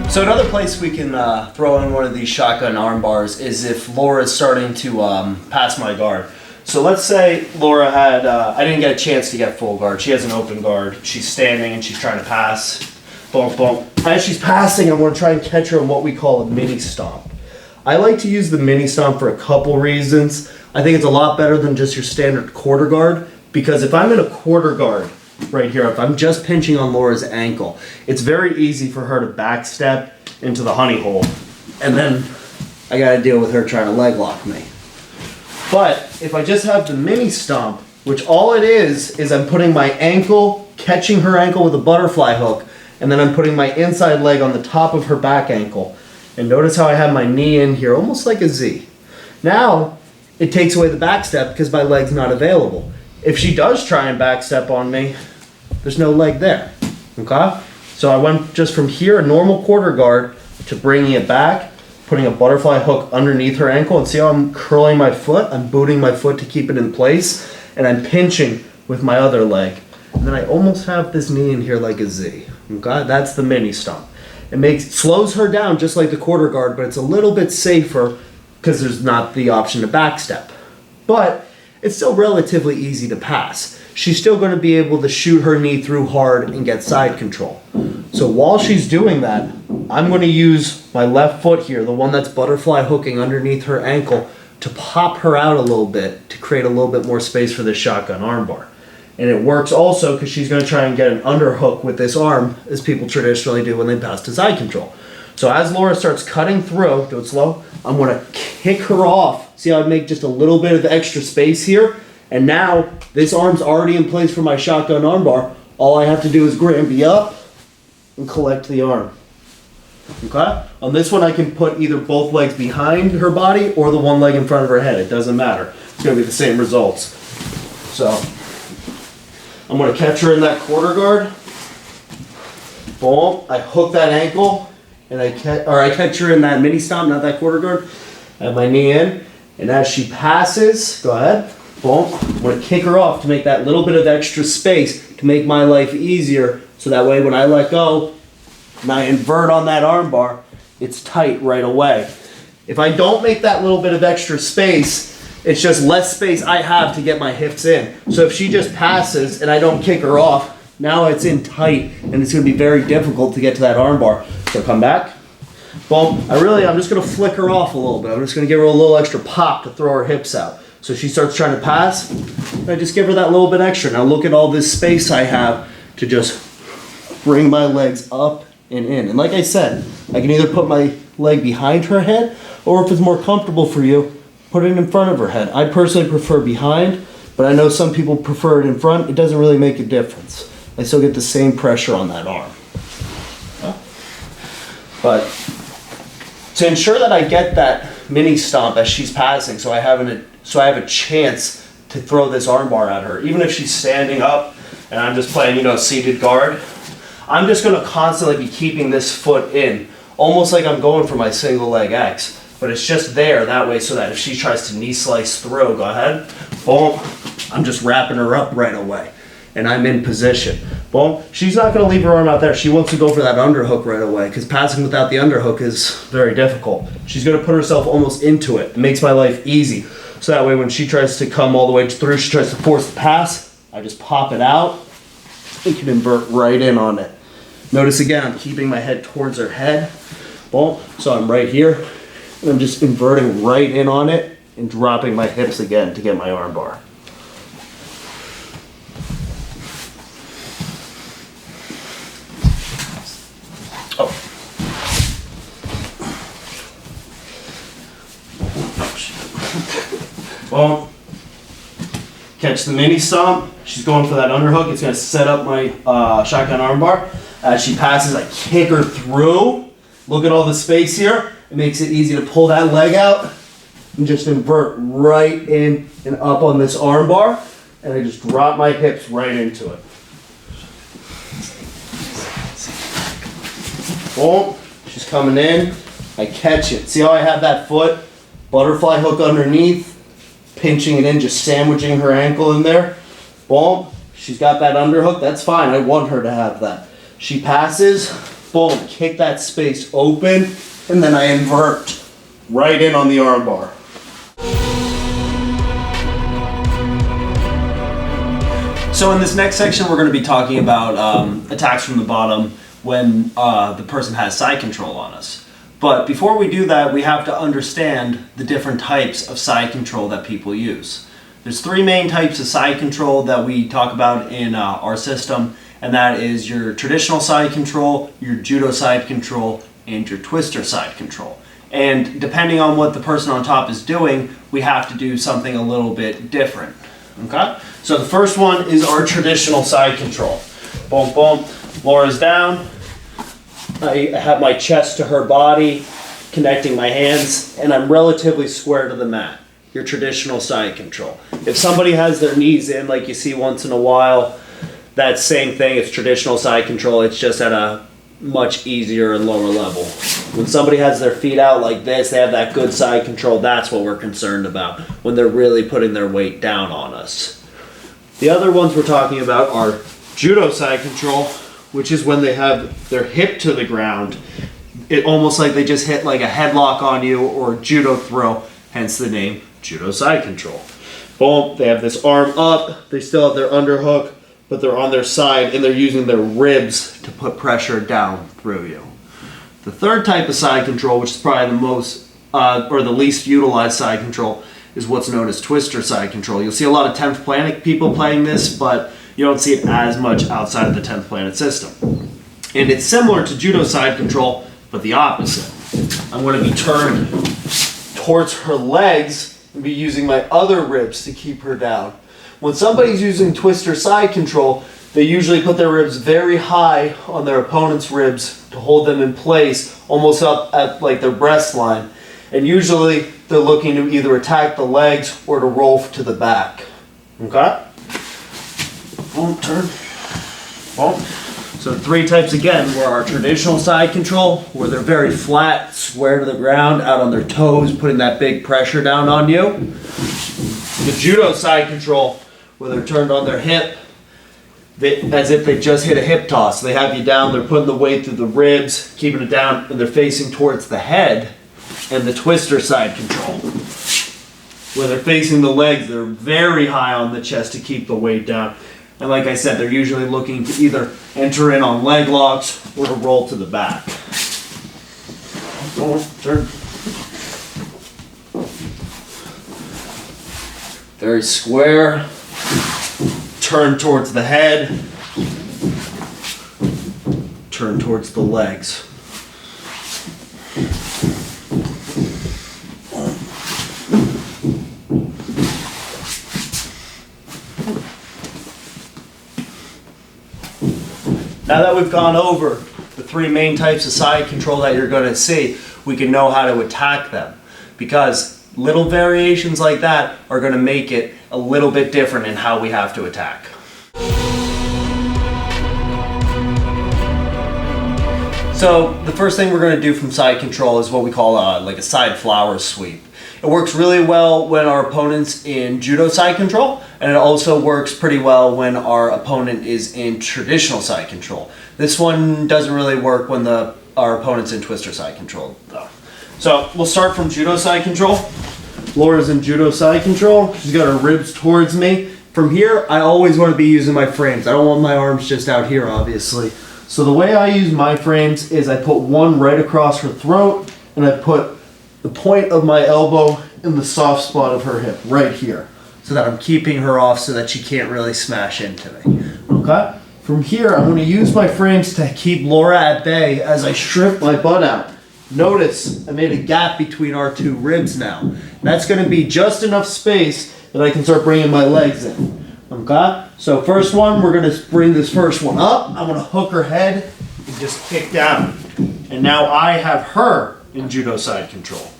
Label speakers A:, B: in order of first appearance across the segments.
A: So another place we can throw in one of these shotgun arm bars is if Laura's starting to pass my guard. So let's say Laura had, I didn't get a chance to get full guard. She has an open guard. She's standing and she's trying to pass. Boom, boom. As she's passing, I'm going to try and catch her in what we call a mini stomp. I like to use the mini stomp for a couple reasons. I think it's a lot better than just your standard quarter guard, because if I'm in a quarter guard right here, if I'm just pinching on Laura's ankle, it's very easy for her to backstep into the honey hole, and then I gotta deal with her trying to leg lock me. But if I just have the mini stomp, which all it is I'm putting my ankle, catching her ankle with a butterfly hook, and then I'm putting my inside leg on the top of her back ankle. And notice how I have my knee in here, almost like a Z. Now, it takes away the backstep because my leg's not available. If she does try and backstep on me, there's no leg there, okay? So I went just from here, a normal quarter guard, to bringing it back, putting a butterfly hook underneath her ankle, and see how I'm curling my foot? I'm booting my foot to keep it in place, and I'm pinching with my other leg. And then I almost have this knee in here like a Z, okay? That's the mini stomp. It slows her down just like the quarter guard, but it's a little bit safer because there's not the option to backstep. But it's still relatively easy to pass. She's still going to be able to shoot her knee through hard and get side control. So while she's doing that, I'm going to use my left foot here, the one that's butterfly hooking underneath her ankle, to pop her out a little bit to create a little bit more space for this shotgun armbar. And it works also because she's going to try and get an underhook with this arm, as people traditionally do when they pass to side control. So as Laura starts cutting through, do it slow, I'm going to kick her off. See how I make just a little bit of extra space here? And now this arm's already in place for my shotgun armbar. All I have to do is Granby up and collect the arm. Okay? On this one I can put either both legs behind her body or the one leg in front of her head. It doesn't matter. It's going to be the same results. So I'm going to catch her in that quarter guard. Boom. I hook that ankle. And I catch her in that mini stomp, not that quarter guard. I have my knee in, and as she passes, go ahead, boom, I'm going to kick her off to make that little bit of extra space to make my life easier, so that way when I let go and I invert on that arm bar, it's tight right away. If I don't make that little bit of extra space, it's just less space I have to get my hips in. So if she just passes and I don't kick her off, now it's in tight, and it's going to be very difficult to get to that arm bar. So come back. Boom. I'm just going to flick her off a little bit. I'm just going to give her a little extra pop to throw her hips out. So she starts trying to pass. I just give her that little bit extra. Now look at all this space I have to just bring my legs up and in. And like I said, I can either put my leg behind her head, or if it's more comfortable for you, put it in front of her head. I personally prefer behind, but I know some people prefer it in front. It doesn't really make a difference. I still get the same pressure on that arm. But to ensure that I get that mini stomp as she's passing, so I have a chance to throw this arm bar at her, even if she's standing up and I'm just playing, seated guard, I'm just going to constantly be keeping this foot in, almost like I'm going for my single leg X. But it's just there that way so that if she tries to knee slice through, go ahead, boom, I'm just wrapping her up right away. And I'm in position. Boom. She's not going to leave her arm out there. She wants to go for that underhook right away, because passing without the underhook is very difficult. She's going to put herself almost into it. It makes my life easy. So that way when she tries to come all the way through, she tries to force the pass, I just pop it out. It can invert right in on it. Notice again, I'm keeping my head towards her head. Boom. So I'm right here, and I'm just inverting right in on it and dropping my hips again to get my arm bar. Boom. Catch the mini stomp. She's going for that underhook. It's going to set up my shotgun armbar. As she passes, I kick her through. Look at all the space here. It makes it easy to pull that leg out and just invert right in and up on this armbar. And I just drop my hips right into it. Boom. She's coming in. I catch it. See how I have that foot? Butterfly hook underneath. pinching it in, just sandwiching her ankle in there. Boom. She's got that underhook. That's fine. I want her to have that. She passes. Boom. Kick that space open. And then I invert right in on the arm bar. So in this next section, we're going to be talking about attacks from the bottom when the person has side control on us. But before we do that, we have to understand the different types of side control that people use. There's three main types of side control that we talk about in our system, and that is your traditional side control, your judo side control, and your twister side control. And depending on what the person on top is doing, we have to do something a little bit different. Okay? So the first one is our traditional side control. Boom, boom. Laura's down. I have my chest to her body, connecting my hands, and I'm relatively square to the mat. Your traditional side control. If somebody has their knees in, like you see once in a while, that same thing. It's traditional side control. It's just at a much easier and lower level. When somebody has their feet out like this, they have that good side control. That's what we're concerned about when they're really putting their weight down on us. The other ones we're talking about are judo side control, which is when they have their hip to the ground. It almost like they just hit like a headlock on you or a judo throw, hence the name judo side control. Boom, they have this arm up, they still have their underhook, but they're on their side and they're using their ribs to put pressure down through you. The third type of side control, which is probably the most or the least utilized side control, is what's known as twister side control. You'll see a lot of 10th planet people playing this, but you don't see it as much outside of the 10th planet system. And it's similar to judo side control, but the opposite. I'm going to be turned towards her legs and be using my other ribs to keep her down. When somebody's using twister side control, they usually put their ribs very high on their opponent's ribs to hold them in place, almost up at like their breast line. And usually they're looking to either attack the legs or to roll to the back. Okay? Boom, turn. Boom. So three types again were our traditional side control, where they're very flat, square to the ground, out on their toes, putting that big pressure down on you. The judo side control, where they're turned on their hip, as if they just hit a hip toss. They have you down, they're putting the weight through the ribs, keeping it down, and they're facing towards the head. And the twister side control, where they're facing the legs, they're very high on the chest to keep the weight down. And like I said, they're usually looking to either enter in on leg locks or to roll to the back. Turn. Very square. Turn towards the head. Turn towards the legs. Now that we've gone over the three main types of side control that you're going to see, we can know how to attack them. Because little variations like that are going to make it a little bit different in how we have to attack. So the first thing we're going to do from side control is what we call like a side flower sweep. It works really well when our opponent's in judo side control, and it also works pretty well when our opponent is in traditional side control. This one doesn't really work when our opponent's in twister side control, though. So we'll start from judo side control. Laura's in judo side control. She's got her ribs towards me. From here, I always want to be using my frames. I don't want my arms just out here, obviously. So the way I use my frames is I put one right across her throat, and I put the point of my elbow in the soft spot of her hip, right here, so that I'm keeping her off so that she can't really smash into me. Okay? From here, I'm going to use my frames to keep Laura at bay as I strip my butt out. Notice I made a gap between our two ribs now. That's going to be just enough space that I can start bringing my legs in. Okay? So first one, we're going to bring this first one up. I'm going to hook her head and just kick down. And now I have her in judo side control.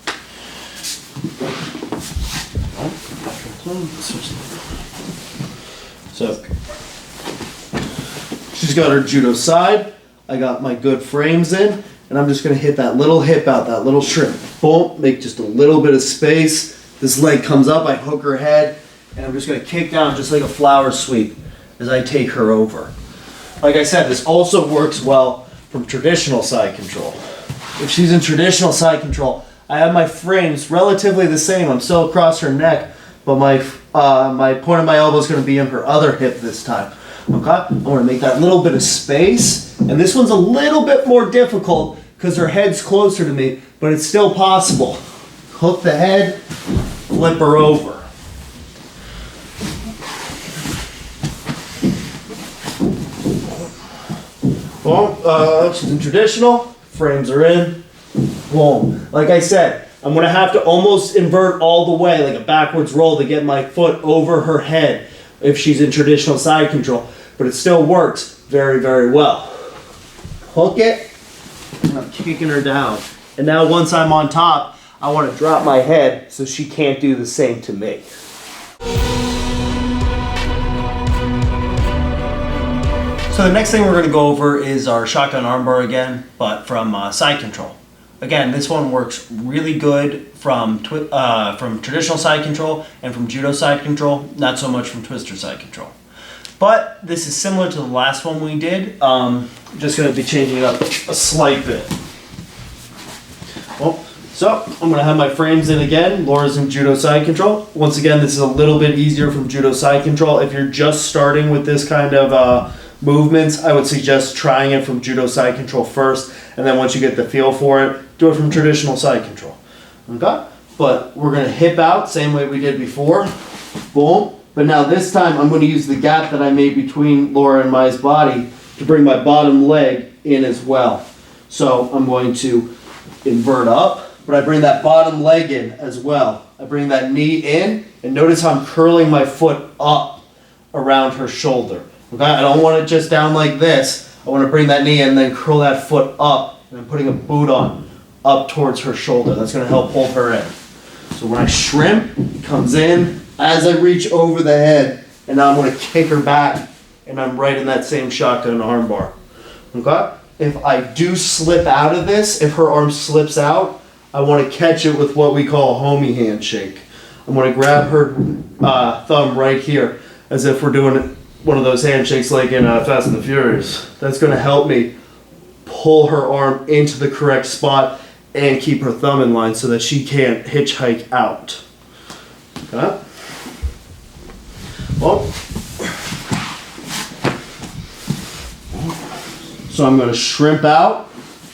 A: So she's got her judo side. I got my good frames in. And I'm just going to hit that little hip out, that little strip. Boom, make just a little bit of space. This leg comes up, I hook her head, and I'm just gonna kick down just like a flower sweep as I take her over. Like I said, this also works well from traditional side control. If she's in traditional side control, I have my frames relatively the same. I'm still across her neck, but my point of my elbow is going to be in her other hip this time. Okay? I want to make that little bit of space, and this one's a little bit more difficult because her head's closer to me, but it's still possible. Hook the head, flip her over. Boom. She's in traditional, frames are in. Boom. Like I said, I'm going to have to almost invert all the way, like a backwards roll, to get my foot over her head if she's in traditional side control. But it still works very, very well. Hook it, and I'm kicking her down. And now once I'm on top, I want to drop my head so she can't do the same to me. So the next thing we're going to go over is our shotgun armbar again, but from side control. Again, this one works really good from traditional side control and from judo side control, not so much from twister side control. But this is similar to the last one we did. Just going to be changing it up a slight bit. Well, so I'm going to have my frames in again. Laura's in judo side control. Once again, this is a little bit easier from judo side control. If you're just starting with this kind of movements, I would suggest trying it from judo side control first, and then once you get the feel for it, do it from traditional side control. Okay? But we're going to hip out, same way we did before. Boom. But now this time I'm going to use the gap that I made between Laura and my body to bring my bottom leg in as well. So I'm going to invert up, but I bring that bottom leg in as well. I bring that knee in, and notice how I'm curling my foot up around her shoulder. Okay? I don't want it just down like this. I want to bring that knee in and then curl that foot up, and I'm putting a boot on up towards her shoulder. That's going to help hold her in. So when I shrimp, it comes in as I reach over the head, and now I'm going to kick her back, and I'm right in that same shotgun armbar. Okay? If I do slip out of this, if her arm slips out, I want to catch it with what we call a homie handshake. I'm going to grab her thumb right here, as if we're doing one of those handshakes like in Fast and the Furious. That's going to help me pull her arm into the correct spot and keep her thumb in line so that she can't hitchhike out. Okay? Well, so I'm going to shrimp out.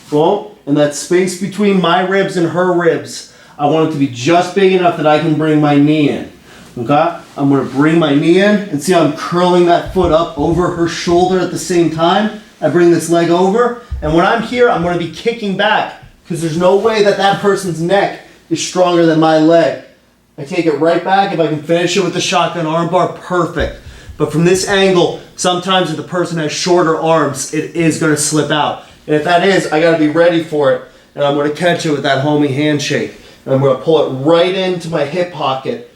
A: Boom. And that space between my ribs and her ribs, I want it to be just big enough that I can bring my knee in. Okay? I'm going to bring my knee in, and see how I'm curling that foot up over her shoulder at the same time. I bring this leg over, and when I'm here, I'm going to be kicking back because there's no way that that person's neck is stronger than my leg. I take it right back. If I can finish it with the shotgun armbar, perfect. But from this angle, sometimes if the person has shorter arms, it is going to slip out. And if that is, I got to be ready for it, and I'm going to catch it with that homie handshake. And I'm going to pull it right into my hip pocket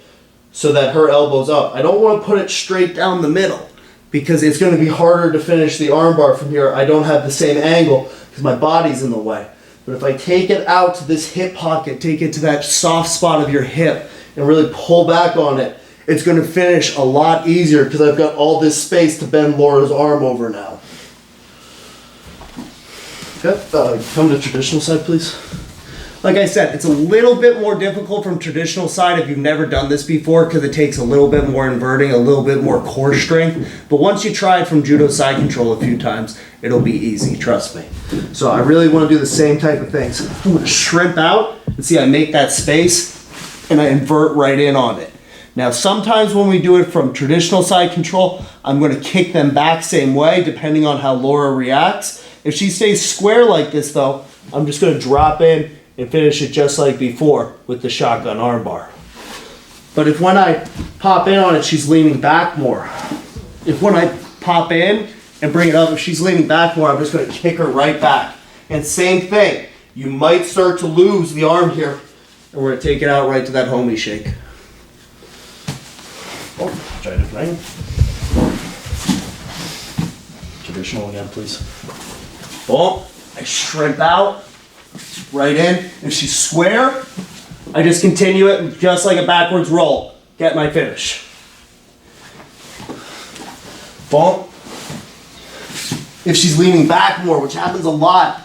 A: so that her elbow's up. I don't want to put it straight down the middle because it's going to be harder to finish the armbar from here. I don't have the same angle because my body's in the way. But if I take it out to this hip pocket, take it to that soft spot of your hip and really pull back on it, it's going to finish a lot easier because I've got all this space to bend Laura's arm over now. Okay, come to traditional side, please. Like I said, it's a little bit more difficult from traditional side if you've never done this before because it takes a little bit more inverting, a little bit more core strength. But once you try it from judo side control a few times, it'll be easy, trust me. So I really want to do the same type of things. I'm going to shrimp out and see I make that space and I invert right in on it. Now sometimes when we do it from traditional side control, I'm going to kick them back same way depending on how Laura reacts. If she stays square like this though, I'm just going to drop in and finish it just like before with the shotgun armbar. But if when I pop in on it, she's leaning back more. If when I pop in and bring it up, if she's leaning back more, I'm just going to kick her right back. And same thing, you might start to lose the arm here, and we're going to take it out right to that homie shake. Oh, try it again. Traditional again, please. Oh, I shrimp out. Right in. If she's square, I just continue it just like a backwards roll. Get my finish. Bump. If she's leaning back more, which happens a lot,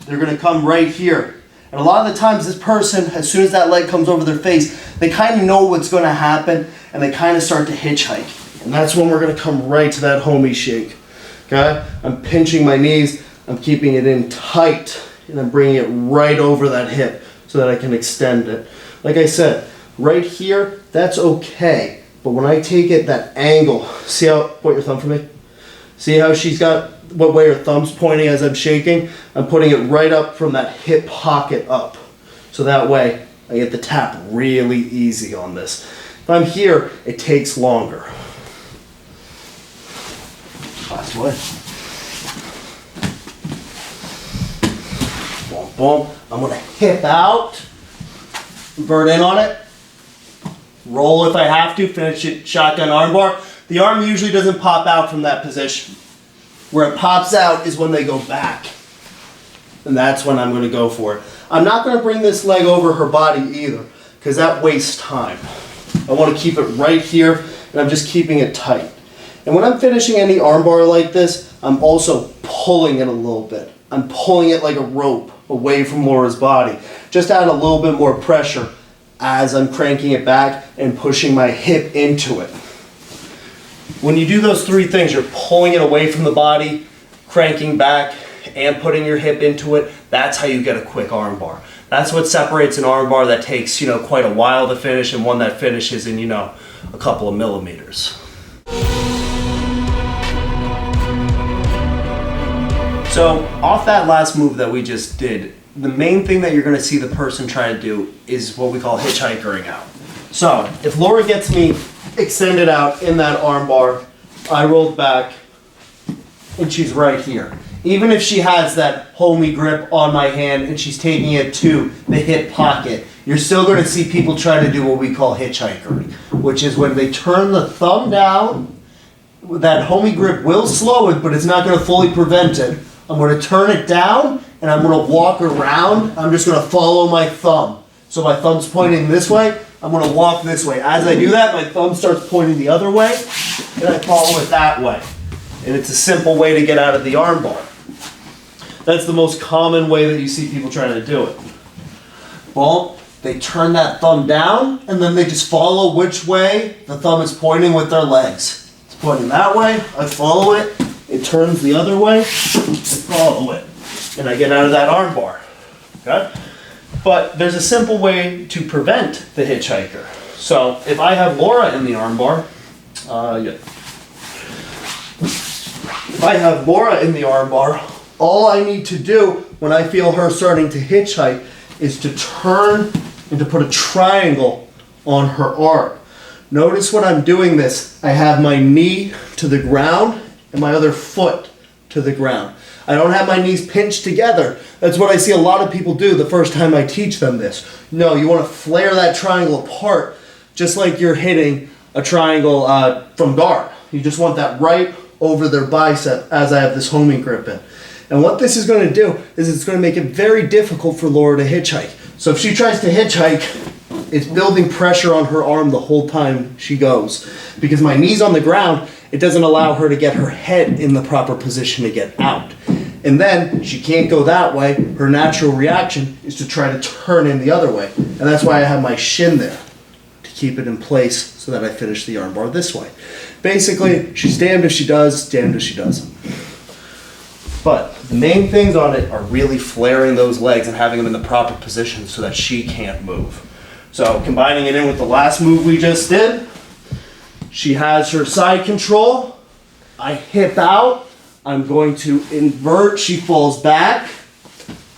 A: they're gonna come right here. And a lot of the times this person, as soon as that leg comes over their face, they kind of know what's gonna happen and they kind of start to hitchhike. And that's when we're gonna come right to that homie shake. Okay? I'm pinching my knees, I'm keeping it in tight, and I'm bringing it right over that hip so that I can extend it. Like I said, right here, that's okay. But when I take it, that angle, see how, point your thumb for me? See how she's got, what way her thumb's pointing as I'm shaking? I'm putting it right up from that hip pocket up. So that way, I get the tap really easy on this. If I'm here, it takes longer. Last one. Boom, boom. I'm gonna hip out, invert in on it, roll if I have to, finish it shotgun armbar. The arm usually doesn't pop out from that position. Where it pops out is when they go back. And that's when I'm gonna go for it. I'm not gonna bring this leg over her body either, because that wastes time. I wanna keep it right here, and I'm just keeping it tight. And when I'm finishing any armbar like this, I'm also pulling it a little bit. I'm pulling it like a rope away from Laura's body. Just add a little bit more pressure as I'm cranking it back and pushing my hip into it. When you do those three things, you're pulling it away from the body, cranking back, and putting your hip into it. That's how you get a quick armbar. That's what separates an armbar that takes, quite a while to finish and one that finishes in, a couple of millimeters. So off that last move that we just did, the main thing that you're gonna see the person try to do is what we call hitchhikering out. So if Laura gets me extended out in that armbar, I rolled back, and she's right here. Even if she has that homey grip on my hand and she's taking it to the hip pocket, you're still gonna see people try to do what we call hitchhikering, which is when they turn the thumb down, that homey grip will slow it, but it's not gonna fully prevent it. I'm gonna turn it down and I'm gonna walk around. I'm just gonna follow my thumb. So my thumb's pointing this way, I'm gonna walk this way. As I do that, my thumb starts pointing the other way, and I follow it that way. And it's a simple way to get out of the armbar. That's the most common way that you see people trying to do it. Well, they turn that thumb down, and then they just follow which way the thumb is pointing with their legs. It's pointing that way, I follow it, it turns the other way, I follow it, and I get out of that armbar. Okay? But there's a simple way to prevent the hitchhiker. So if I have Laura in the armbar, if I have Laura in the armbar, all I need to do when I feel her starting to hitchhike is to turn and to put a triangle on her arm. Notice when I'm doing this, I have my knee to the ground and my other foot to the ground. I don't have my knees pinched together. That's what I see a lot of people do the first time I teach them this. No, you want to flare that triangle apart just like you're hitting a triangle from guard. You just want that right over their bicep as I have this homing grip in. And what this is going to do is it's going to make it very difficult for Laura to hitchhike. So if she tries to hitchhike, it's building pressure on her arm the whole time she goes. Because my knee's on the ground, it doesn't allow her to get her head in the proper position to get out. And then she can't go that way. Her natural reaction is to try to turn in the other way. And that's why I have my shin there, to keep it in place so that I finish the armbar this way. Basically, she's damned if she does, damned if she doesn't. But the main things on it are really flaring those legs and having them in the proper position so that she can't move. So combining it in with the last move we just did, she has her side control. I hip out. I'm going to invert. She falls back.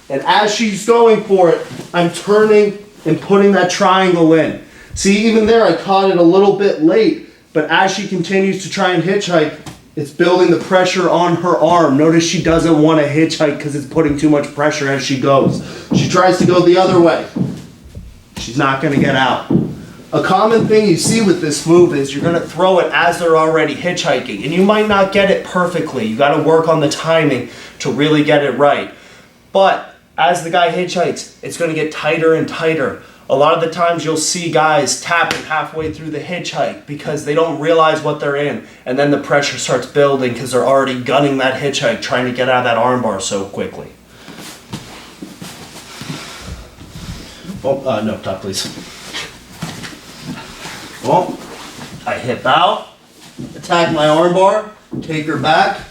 A: And as she's going for it, I'm turning and putting that triangle in. See, even there, I caught it a little bit late. But as she continues to try and hitchhike, it's building the pressure on her arm. Notice she doesn't want to hitchhike because it's putting too much pressure as she goes. She tries to go the other way. She's not going to get out. A common thing you see with this move is you're going to throw it as they're already hitchhiking. And you might not get it perfectly. You got to work on the timing to really get it right. But as the guy hitchhikes, it's going to get tighter and tighter A lot of the times you'll see guys tapping halfway through the hitchhike because they don't realize what they're in, and then the pressure starts building because they're already gunning that hitchhike trying to get out of that armbar so quickly. Oh, no, top please. Well, I hip out, attack my armbar, take her back.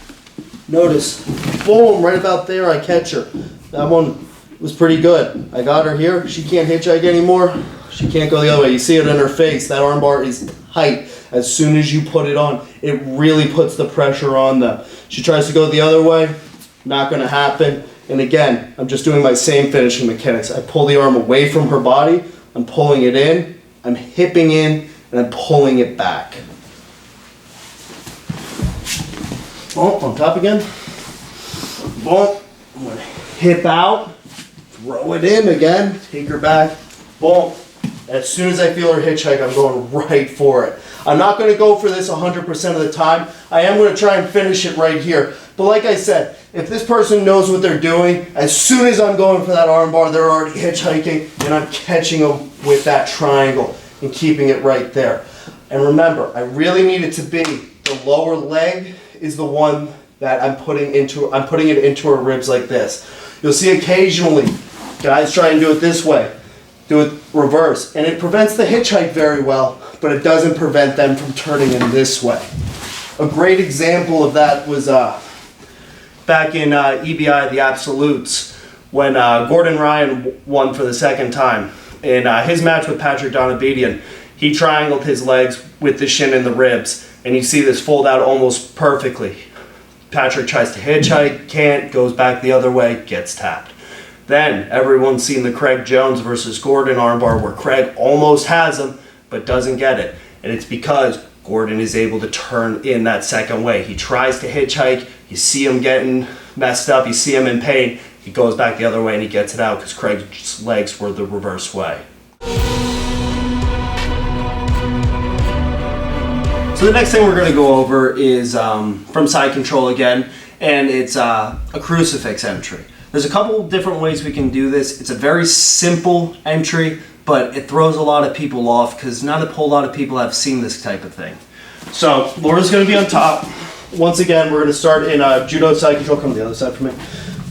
A: Notice, boom, right about there I catch her. That one was pretty good. I got her here. She can't hitchhike anymore. She can't go the other way. You see it in her face. That armbar is tight. As soon as you put it on, it really puts the pressure on them. She tries to go the other way, not going to happen. And again, I'm just doing my same finishing mechanics. I pull the arm away from her body. I'm pulling it in. I'm hipping in, and I'm pulling it back. Oh, on top again. Boom. I'm going to hip out. Throw it in again, take her back, boom. As soon as I feel her hitchhike, I'm going right for it. I'm not going to go for this 100% of the time. I am going to try and finish it right here. But like I said, if this person knows what they're doing, as soon as I'm going for that armbar, they're already hitchhiking, and I'm catching them with that triangle and keeping it right there. And remember, I really need it to be the lower leg is the one that I'm putting it into her ribs like this. You'll see occasionally guys try and do it this way, do it reverse, and it prevents the hitchhike very well, but it doesn't prevent them from turning in this way. A great example of that was back in EBI, the Absolutes, when Gordon Ryan won for the second time. In his match with Patrick Donabedian, he triangled his legs with the shin and the ribs, and you see this fold out almost perfectly. Patrick tries to hitchhike, can't, goes back the other way, gets tapped. Then everyone's seen the Craig Jones versus Gordon armbar where Craig almost has him but doesn't get it. And it's because Gordon is able to turn in that second way. He tries to hitchhike, you see him getting messed up, you see him in pain, he goes back the other way and he gets it out because Craig's legs were the reverse way. So the next thing we're going to go over is from side control again, and it's a crucifix entry. There's a couple different ways we can do this. It's a very simple entry, but it throws a lot of people off because not a whole lot of people have seen this type of thing. So Laura's going to be on top. Once again, we're going to start in judo side control. Come to the other side for me.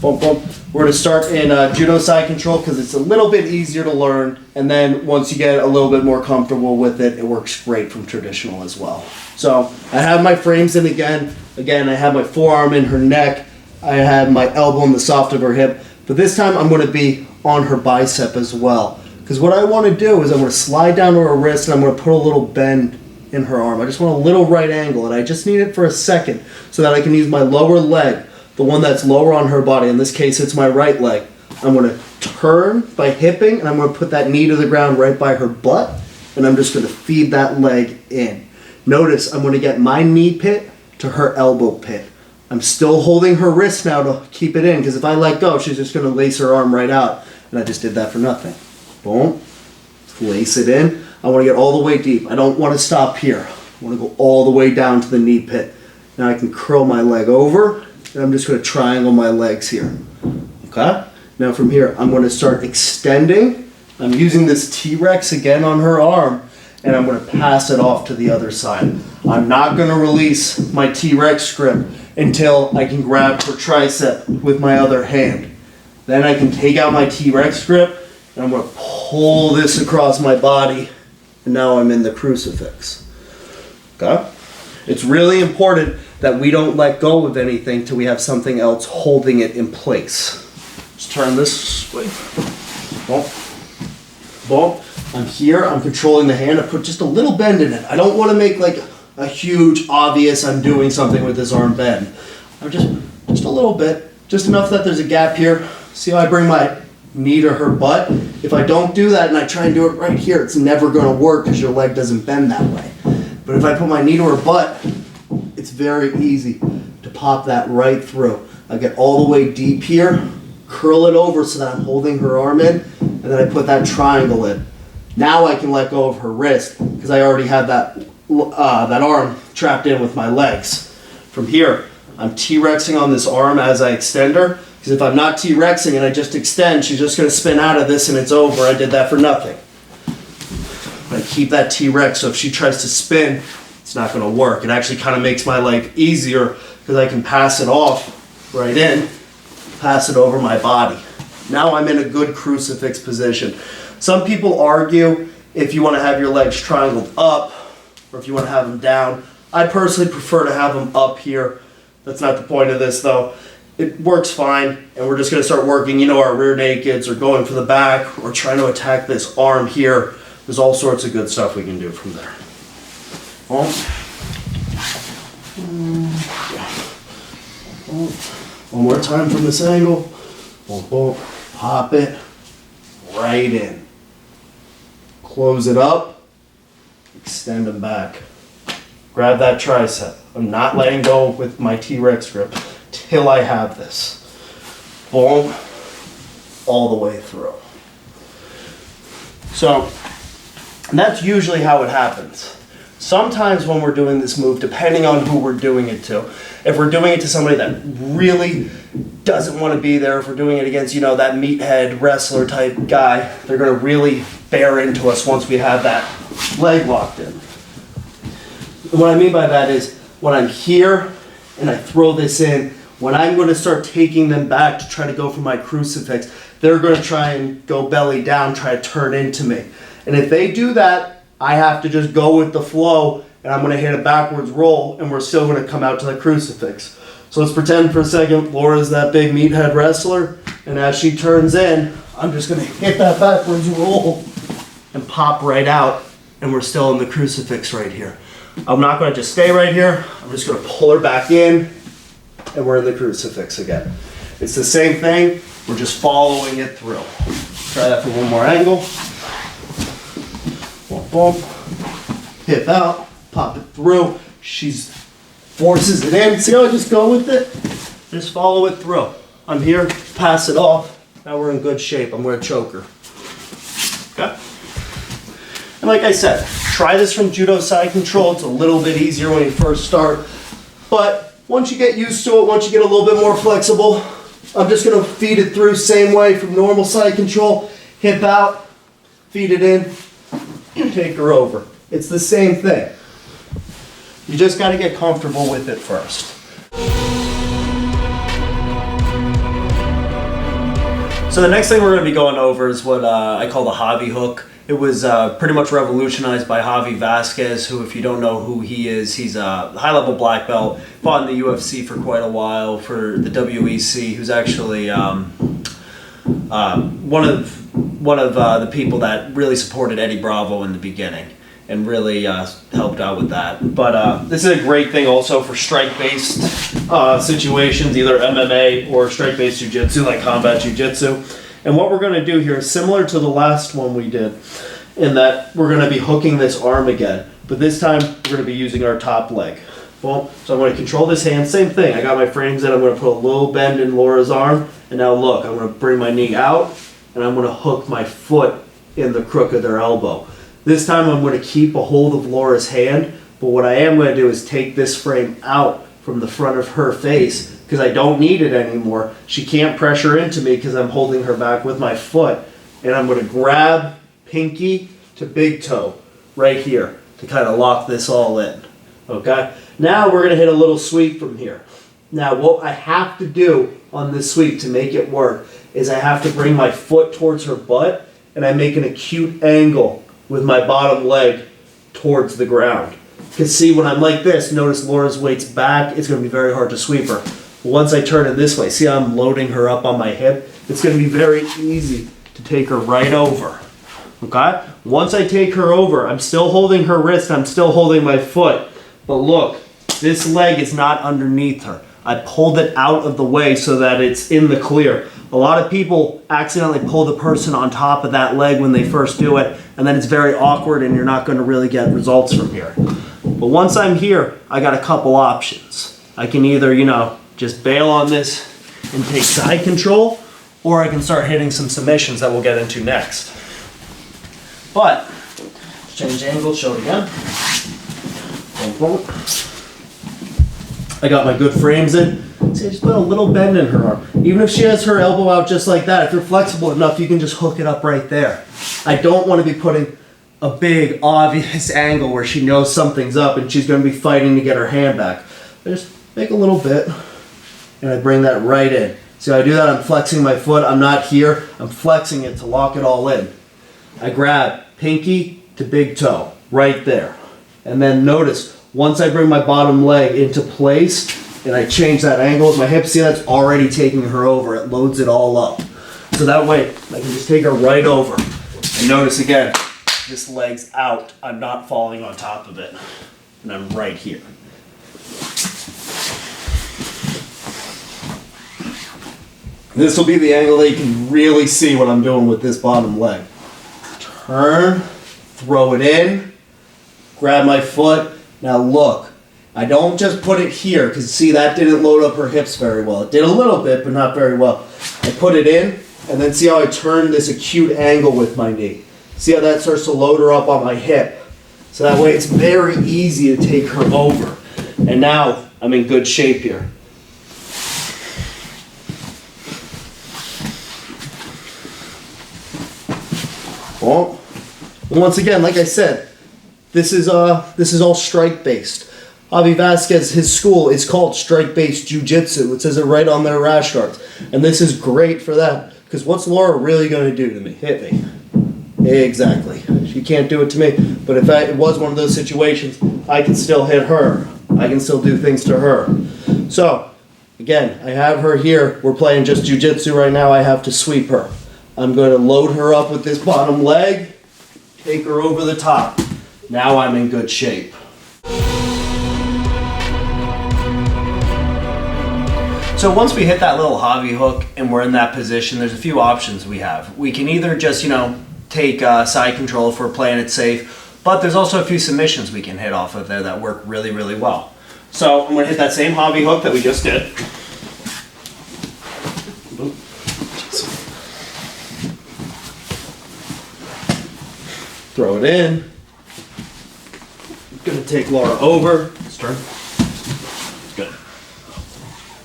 A: Boom, boom. We're going to start in judo side control because it's a little bit easier to learn, and then once you get a little bit more comfortable with it, it works great from traditional as well. So I have my frames in again. Again, I have my forearm in her neck. I have my elbow in the soft of her hip. But this time I'm going to be on her bicep as well. Because what I want to do is I'm going to slide down to her wrist and I'm going to put a little bend in her arm. I just want a little right angle, and I just need it for a second so that I can use my lower leg, the one that's lower on her body. In this case, it's my right leg. I'm going to turn by hipping, and I'm going to put that knee to the ground right by her butt, and I'm just going to feed that leg in. Notice I'm going to get my knee pit to her elbow pit. I'm still holding her wrist now to keep it in, because if I let go, she's just going to lace her arm right out, and I just did that for nothing. Boom. Lace it in. I want to get all the way deep. I don't want to stop here. I want to go all the way down to the knee pit. Now I can curl my leg over, and I'm just going to triangle my legs here. Okay? Now from here, I'm going to start extending. I'm using this T-Rex again on her arm, and I'm going to pass it off to the other side. I'm not going to release my T-Rex grip until I can grab her tricep with my other hand. Then I can take out my T-Rex grip, and I'm going to pull this across my body, and now I'm in the crucifix. Okay? It's really important that we don't let go of anything till we have something else holding it in place. Just turn this way. Boom. Boom. I'm here. I'm controlling the hand. I put just a little bend in it. I don't want to make like a huge, obvious, I'm doing something with this arm bend. I'm just a little bit. Just enough that there's a gap here. See how I bring my knee to her butt? If I don't do that and I try and do it right here, it's never going to work because your leg doesn't bend that way. But if I put my knee to her butt, it's very easy to pop that right through. I get all the way deep here, curl it over so that I'm holding her arm in, and then I put that triangle in. Now I can let go of her wrist because I already have that arm trapped in with my legs. From here, I'm T-Rexing on this arm as I extend her, because if I'm not T-Rexing and I just extend, she's just going to spin out of this and it's over. I did that for nothing. keep that T-Rex, so if she tries to spin, it's not gonna work. It actually kind of makes my life easier because I can pass it off right in, pass it over my body. Now I'm in a good crucifix position. Some people argue if you want to have your legs triangled up or if you want to have them down. I personally prefer to have them up here. That's not the point of this though. It works fine, and we're just going to start working, our rear nakeds or going for the back or trying to attack this arm here. There's all sorts of good stuff we can do from there. One more time from this angle. Boom, boom. Pop it right in. Close it up. Extend them back. Grab that tricep. I'm not letting go with my T-Rex grip till I have this. Boom. All the way through. So, and that's usually how it happens. Sometimes when we're doing this move, depending on who we're doing it to, if we're doing it to somebody that really doesn't want to be there, if we're doing it against, that meathead wrestler type guy, they're going to really bear into us once we have that leg locked in. And what I mean by that is when I'm here and I throw this in, when I'm going to start taking them back to try to go for my crucifix, they're going to try and go belly down, try to turn into me. And if they do that, I have to just go with the flow, and I'm going to hit a backwards roll, and we're still going to come out to the crucifix. So let's pretend for a second Laura's that big meathead wrestler, and as she turns in, I'm just going to hit that backwards roll and pop right out, and we're still in the crucifix right here. I'm not going to just stay right here. I'm just going to pull her back in, and we're in the crucifix again. It's the same thing. We're just following it through. Try that from one more angle. Boom, hip out, pop it through. She forces it in. See how I just go with it? Just follow it through. I'm here, pass it off. Now we're in good shape. I'm going to choke her. Okay? And like I said, try this from judo side control. It's a little bit easier when you first start. But once you get used to it, once you get a little bit more flexible, I'm just going to feed it through same way from normal side control. Hip out, feed it in. Take her over. It's the same thing. You just got to get comfortable with it first. So the next thing we're going to be going over is what I call the Javi hook. It was pretty much revolutionized by Javi Vasquez, who, if you don't know who he is, he's a high-level black belt, fought in the UFC for quite a while, for the WEC, who's actually one of the people that really supported Eddie Bravo in the beginning and really helped out with that. But this is a great thing also for strike-based situations, either MMA or strike-based jiu-jitsu, like combat jiu-jitsu. And what we're going to do here is similar to the last one we did, in that we're going to be hooking this arm again. But this time, we're going to be using our top leg. Well, so I'm going to control this hand. Same thing. I got my frames in. I'm going to put a little bend in Laura's arm. And now look, I'm going to bring my knee out, and I'm going to hook my foot in the crook of their elbow. This time I'm going to keep a hold of Laura's hand, but what I am going to do is take this frame out from the front of her face because I don't need it anymore. She can't pressure into me because I'm holding her back with my foot, and I'm going to grab pinky to big toe right here to kind of lock this all in. Okay? Now we're going to hit a little sweep from here. Now what I have to do on this sweep to make it work is I have to bring my foot towards her butt, and I make an acute angle with my bottom leg towards the ground. Because see, when I'm like this, notice Laura's weight's back, it's going to be very hard to sweep her. Once I turn it this way, see how I'm loading her up on my hip? It's going to be very easy to take her right over. Okay? Once I take her over, I'm still holding her wrist, I'm still holding my foot. But look, this leg is not underneath her. I pulled it out of the way so that it's in the clear. A lot of people accidentally pull the person on top of that leg when they first do it, and then it's very awkward and you're not going to really get results from here. But once I'm here, I got a couple options. I can either, just bail on this and take side control, or I can start hitting some submissions that we'll get into next. But, change angle, show it again. Boom, boom. I got my good frames in. See, I just put a little bend in her arm. Even if she has her elbow out just like that, if you're flexible enough, you can just hook it up right there. I don't want to be putting a big, obvious angle where she knows something's up and she's going to be fighting to get her hand back. I just make a little bit, and I bring that right in. See how I do that? I'm flexing my foot. I'm not here. I'm flexing it to lock it all in. I grab pinky to big toe, right there. And then notice, once I bring my bottom leg into place, and I change that angle with my hip, see that's already taking her over. It loads it all up. So that way, I can just take her right over. And notice again, this leg's out. I'm not falling on top of it. And I'm right here. This will be the angle that you can really see what I'm doing with this bottom leg. Turn, throw it in, grab my foot. Now look, I don't just put it here, because see, that didn't load up her hips very well. It did a little bit, but not very well. I put it in, and then see how I turn this acute angle with my knee. See how that starts to load her up on my hip. So that way it's very easy to take her over. And now I'm in good shape here. Well, once again, like I said, this is all strike based. Javi Vasquez, his school is called Strike Based Jiu-Jitsu. It says it right on their rash guards. And this is great for that. Because what's Laura really going to do to me? Hit me. Exactly. She can't do it to me. But if it was one of those situations, I can still hit her. I can still do things to her. So, again, I have her here. We're playing just jiu-jitsu right now. I have to sweep her. I'm going to load her up with this bottom leg, take her over the top. Now I'm in good shape. So once we hit that little Javi hook and we're in that position, there's a few options we have. We can either just, take side control if we're playing it safe, but there's also a few submissions we can hit off of there that work really, really well. So I'm going to hit that same Javi hook that we just did. Throw it in. I'm going to take Laura over. Let's turn. Good.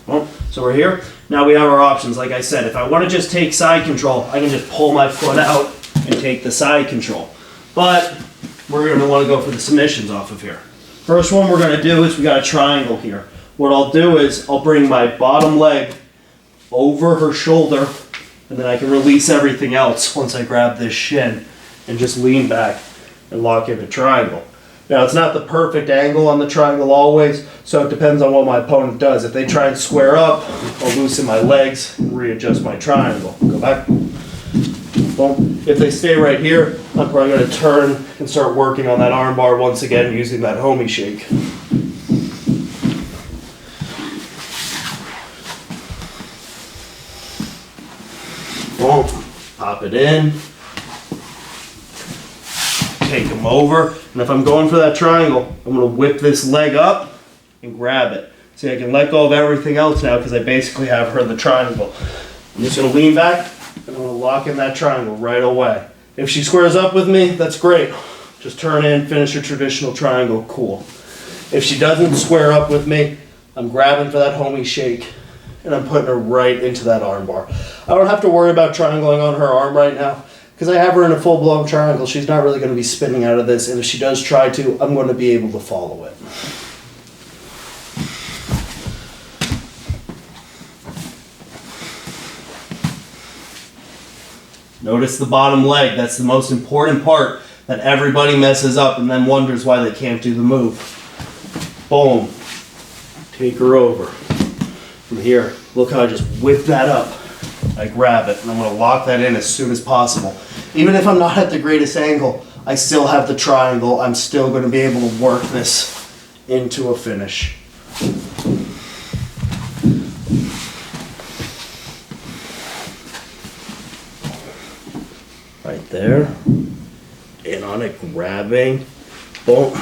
A: Well, so we're here. Now we have our options. Like I said, if I want to just take side control, I can just pull my foot out and take the side control. But we're going to want to go for the submissions off of here. First one we're going to do is we got a triangle here. What I'll do is I'll bring my bottom leg over her shoulder, and then I can release everything else once I grab this shin and just lean back and lock in a triangle. Now, it's not the perfect angle on the triangle always, so it depends on what my opponent does. If they try and square up, I'll loosen my legs and readjust my triangle. Go back. Boom. If they stay right here, I'm probably going to turn and start working on that arm bar once again using that homie shake. Boom. Pop it in. Take them over, and if I'm going for that triangle, I'm going to whip this leg up and grab it. See, I can let go of everything else now because I basically have her in the triangle. I'm just going to lean back, and I'm going to lock in that triangle right away. If she squares up with me, that's great. Just turn in, finish your traditional triangle, cool. If she doesn't square up with me, I'm grabbing for that homie shake, and I'm putting her right into that arm bar. I don't have to worry about triangling on her arm right now, because I have her in a full-blown triangle. She's not really going to be spinning out of this, and if she does try to, I'm going to be able to follow it. Notice the bottom leg. That's the most important part that everybody messes up and then wonders why they can't do the move. Boom. Take her over. From here, look how I just whip that up. I grab it, and I'm going to lock that in as soon as possible. Even if I'm not at the greatest angle, I still have the triangle. I'm still going to be able to work this into a finish. Right there. In on it, grabbing. Boom.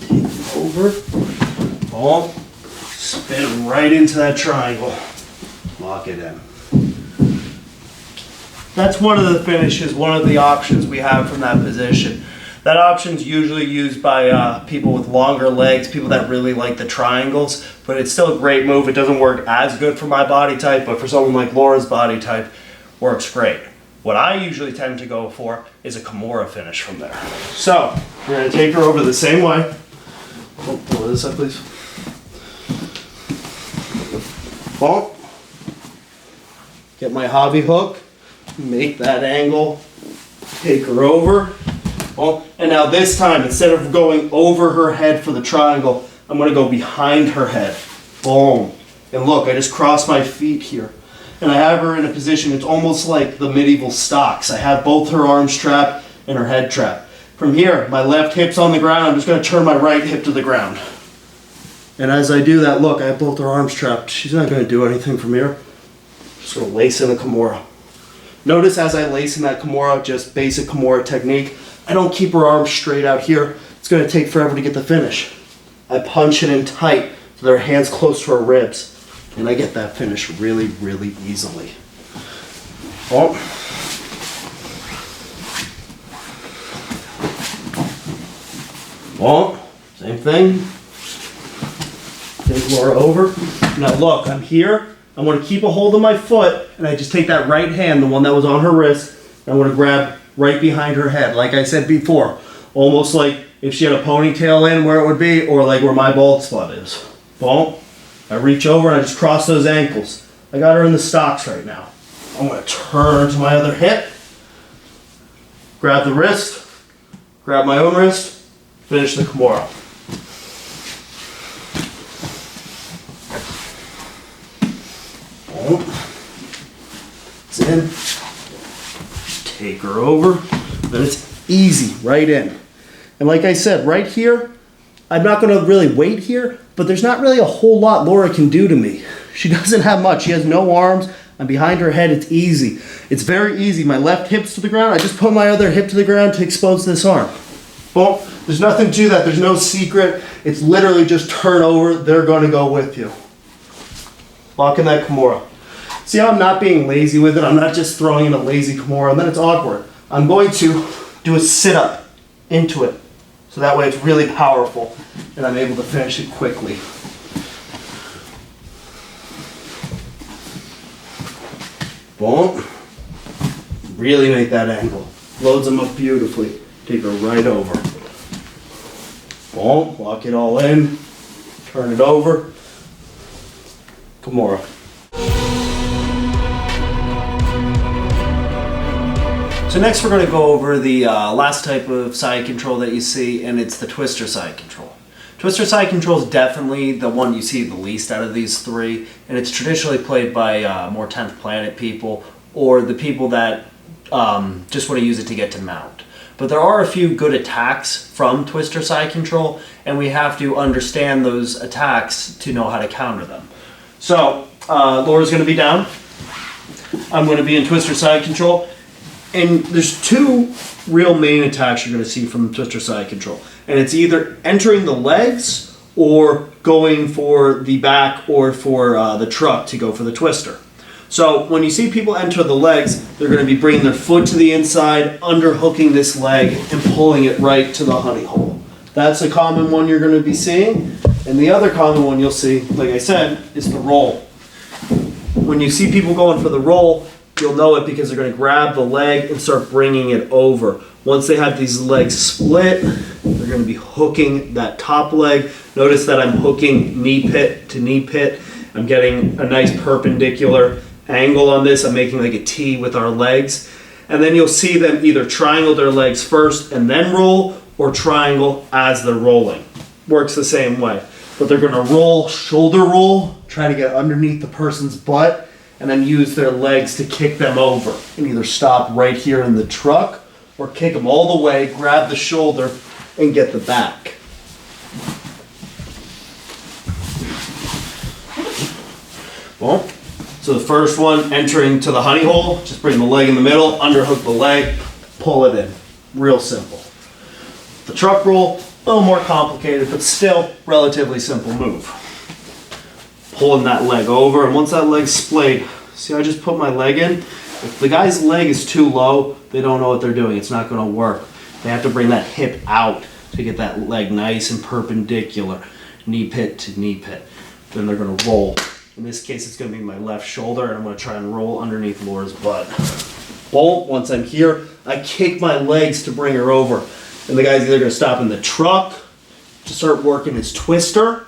A: Take it over. Boom. Spin right into that triangle. Lock it in. That's one of the finishes, one of the options we have from that position. That option's usually used by people with longer legs, people that really like the triangles, but it's still a great move. It doesn't work as good for my body type, but for someone like Laura's body type, works great. What I usually tend to go for is a Kimura finish from there. So, we're gonna take her over the same way. Oh, pull this up, please. Bump. Get my hobby hook, make that angle, take her over. Bump. And now this time, instead of going over her head for the triangle, I'm gonna go behind her head. Boom. And look, I just cross my feet here. And I have her in a position, it's almost like the medieval stocks. I have both her arms trapped and her head trapped. From here, my left hip's on the ground, I'm just gonna turn my right hip to the ground. And as I do that, look, I have both her arms trapped. She's not gonna do anything from here. Just gonna lace in a Kimura. Notice as I lace in that Kimura, just basic Kimura technique, I don't keep her arms straight out here. It's gonna take forever to get the finish. I punch it in tight so that her hand's close to her ribs. And I get that finish really, really easily. Oh. Oh, same thing. Take Laura over. Now look, I'm here. I'm gonna keep a hold of my foot, and I just take that right hand, the one that was on her wrist, and I'm gonna grab right behind her head. Like I said before, almost like if she had a ponytail in where it would be, or like where my bald spot is. Boom. I reach over and I just cross those ankles. I got her in the stocks right now. I'm gonna turn to my other hip, grab the wrist, grab my own wrist, finish the Kimura. Boom. It's in. Take her over, then it's easy, right in. And like I said, right here, I'm not gonna really wait here, but there's not really a whole lot Laura can do to me. She doesn't have much. She has no arms. I'm behind her head. It's easy. It's very easy. My left hip's to the ground. I just put my other hip to the ground to expose this arm. Well, there's nothing to that. There's no secret. It's literally just turn over. They're going to go with you. Lock in that Kimura. See how I'm not being lazy with it? I'm not just throwing in a lazy Kimura and then it's awkward. I'm going to do a sit-up into it. So that way it's really powerful and I'm able to finish it quickly. Boom. Really make that angle. Loads them up beautifully. Take her right over. Boom. Lock it all in. Turn it over. Kimura. So next we're going to go over the last type of side control that you see, and it's the twister side control. Twister side control is definitely the one you see the least out of these three, and it's traditionally played by more 10th Planet people or the people that just want to use it to get to mount. But there are a few good attacks from twister side control, and we have to understand those attacks to know how to counter them. So Laura's going to be down. I'm going to be in twister side control. And there's two real main attacks you're going to see from twister side control. And it's either entering the legs or going for the back or for the truck to go for the twister. So when you see people enter the legs, they're going to be bringing their foot to the inside, underhooking this leg, and pulling it right to the honey hole. That's a common one you're going to be seeing. And the other common one you'll see, like I said, is the roll. When you see people going for the roll, you'll know it because they're going to grab the leg and start bringing it over. Once they have these legs split, they're going to be hooking that top leg. Notice that I'm hooking knee pit to knee pit. I'm getting a nice perpendicular angle on this. I'm making like a T with our legs. And then you'll see them either triangle their legs first and then roll, or triangle as they're rolling. Works the same way. But they're going to roll, shoulder roll, try to get underneath the person's butt, and then use their legs to kick them over. And either stop right here in the truck or kick them all the way, grab the shoulder, and get the back. Well, so the first one, entering to the honey hole, just bring the leg in the middle, underhook the leg, pull it in. Real simple. The truck roll, a little more complicated, but still relatively simple move. Pulling that leg over, and once that leg's splayed, see I just put my leg in? If the guy's leg is too low, they don't know what they're doing. It's not going to work. They have to bring that hip out to get that leg nice and perpendicular, knee pit to knee pit. Then they're going to roll. In this case, it's going to be my left shoulder, and I'm going to try and roll underneath Laura's butt. Boom, once I'm here, I kick my legs to bring her over. And the guy's either gonna stop in the truck to start working his twister,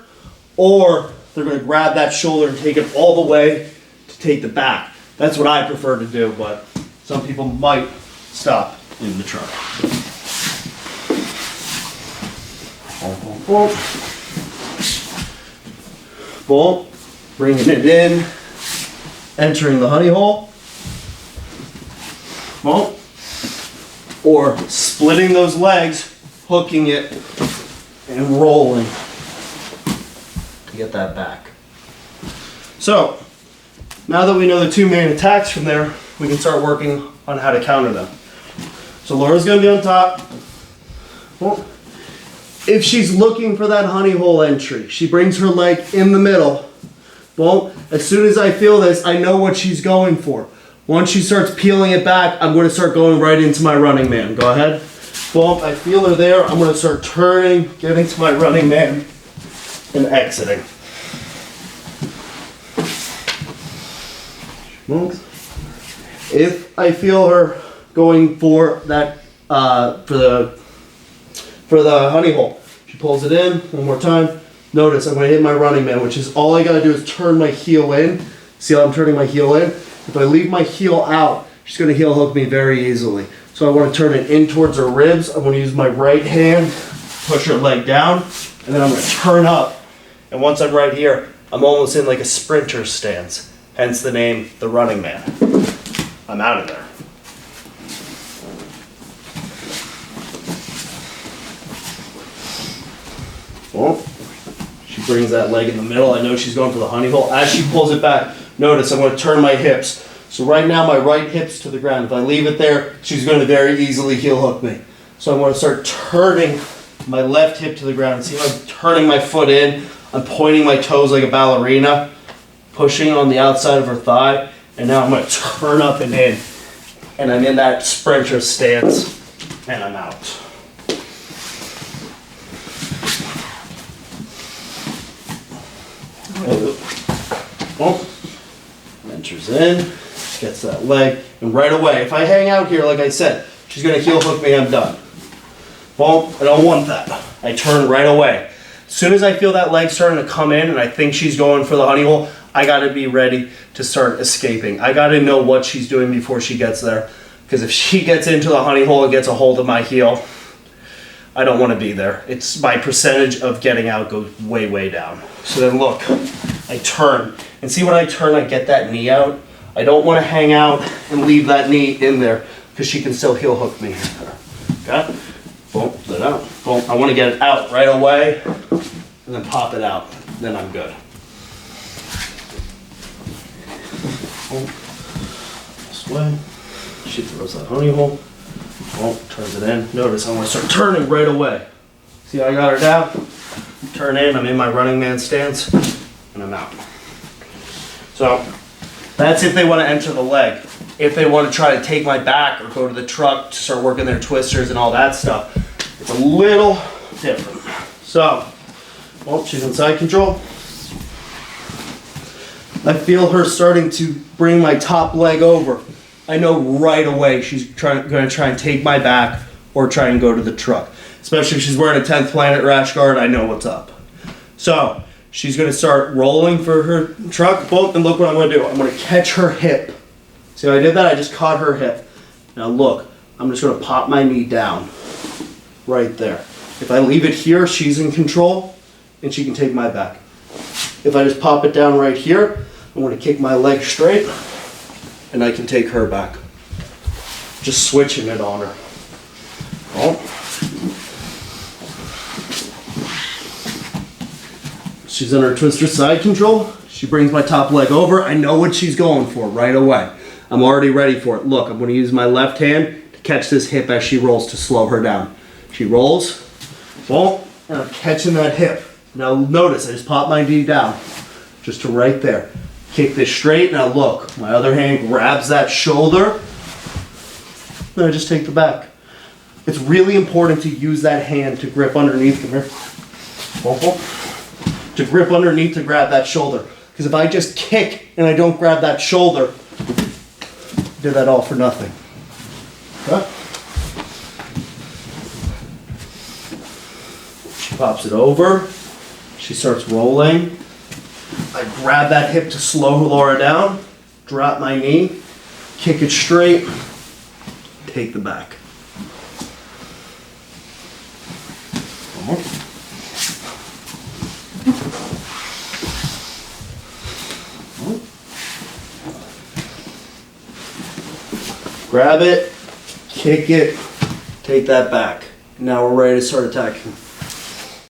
A: or they're gonna grab that shoulder and take it all the way to take the back. That's what I prefer to do, but some people might stop in the truck. Boom, boom, boom. Boom, bringing it in, entering the honey hole. Boom. Or splitting those legs, hooking it, and rolling to get that back. So, now that we know the two main attacks from there, we can start working on how to counter them. So Laura's gonna be on top. Well, if she's looking for that honey hole entry, she brings her leg in the middle. Well, as soon as I feel this, I know what she's going for. Once she starts peeling it back, I'm going to start going right into my running man. Go ahead. Boom, I feel her there. I'm going to start turning, getting to my running man, and exiting. If I feel her going for that, for the honey hole, she pulls it in one more time. Notice I'm going to hit my running man, which is all I got to do is turn my heel in. See how I'm turning my heel in? If I leave my heel out, she's going to heel hook me very easily. So I want to turn it in towards her ribs. I'm going to use my right hand, push her leg down, and then I'm going to turn up. And once I'm right here, I'm almost in like a sprinter stance. Hence the name, the running man. I'm out of there. Well, she brings that leg in the middle. I know she's going for the honey hole. As she pulls it back, notice I'm going to turn my hips. So right now my right hip's to the ground. If I leave it there, she's going to very easily heel hook me. So I'm going to start turning my left hip to the ground. See how I'm turning my foot in? I'm pointing my toes like a ballerina, pushing on the outside of her thigh. And now I'm going to turn up and in. And I'm in that sprinter stance. And I'm out. Oh, enters in, gets that leg, and right away, if I hang out here, like I said, she's gonna heel hook me, I'm done. Well, I don't want that. I turn right away. As soon as I feel that leg starting to come in and I think she's going for the honey hole, I gotta be ready to start escaping. I gotta know what she's doing before she gets there. Because if she gets into the honey hole and gets a hold of my heel, I don't want to be there. It's my percentage of getting out goes way, way down. So then look, I turn. And see when I turn, I get that knee out. I don't want to hang out and leave that knee in there because she can still heel hook me. Okay? Boom, let it out. Boom. I want to get it out right away and then pop it out. Then I'm good. Boom. This way. She throws that honey hole. Boom, turns it in. Notice I want to start turning right away. See how I got her down? Turn in, I'm in my running man stance, and I'm out. So, that's if they want to enter the leg. If they want to try to take my back or go to the truck to start working their twisters and all that stuff, it's a little different. So, well, she's in side control. I feel her starting to bring my top leg over. I know right away she's going to try and take my back or try and go to the truck. Especially if she's wearing a 10th Planet rash guard, I know what's up. So, she's going to start rolling for her truck. Boom, and look what I'm going to do. I'm going to catch her hip. See how I did that? I just caught her hip. Now look, I'm just going to pop my knee down. Right there. If I leave it here, she's in control and she can take my back. If I just pop it down right here, I'm going to kick my leg straight and I can take her back. Just switching it on her. Oh. She's in her twister side control. She brings my top leg over. I know what she's going for right away. I'm already ready for it. Look, I'm going to use my left hand to catch this hip as she rolls to slow her down. She rolls, boom, and I'm catching that hip. Now notice, I just pop my knee down, just to right there. Kick this straight, now look, my other hand grabs that shoulder, then I just take the back. It's really important to use that hand to grip underneath, come here. Boom, boom. To grip underneath to grab that shoulder. Because if I just kick and I don't grab that shoulder, I did that all for nothing. Okay. She pops it over. She starts rolling. I grab that hip to slow Laura down, drop my knee, kick it straight, take the back. One more. Grab it, kick it, take that back. Now we're ready to start attacking.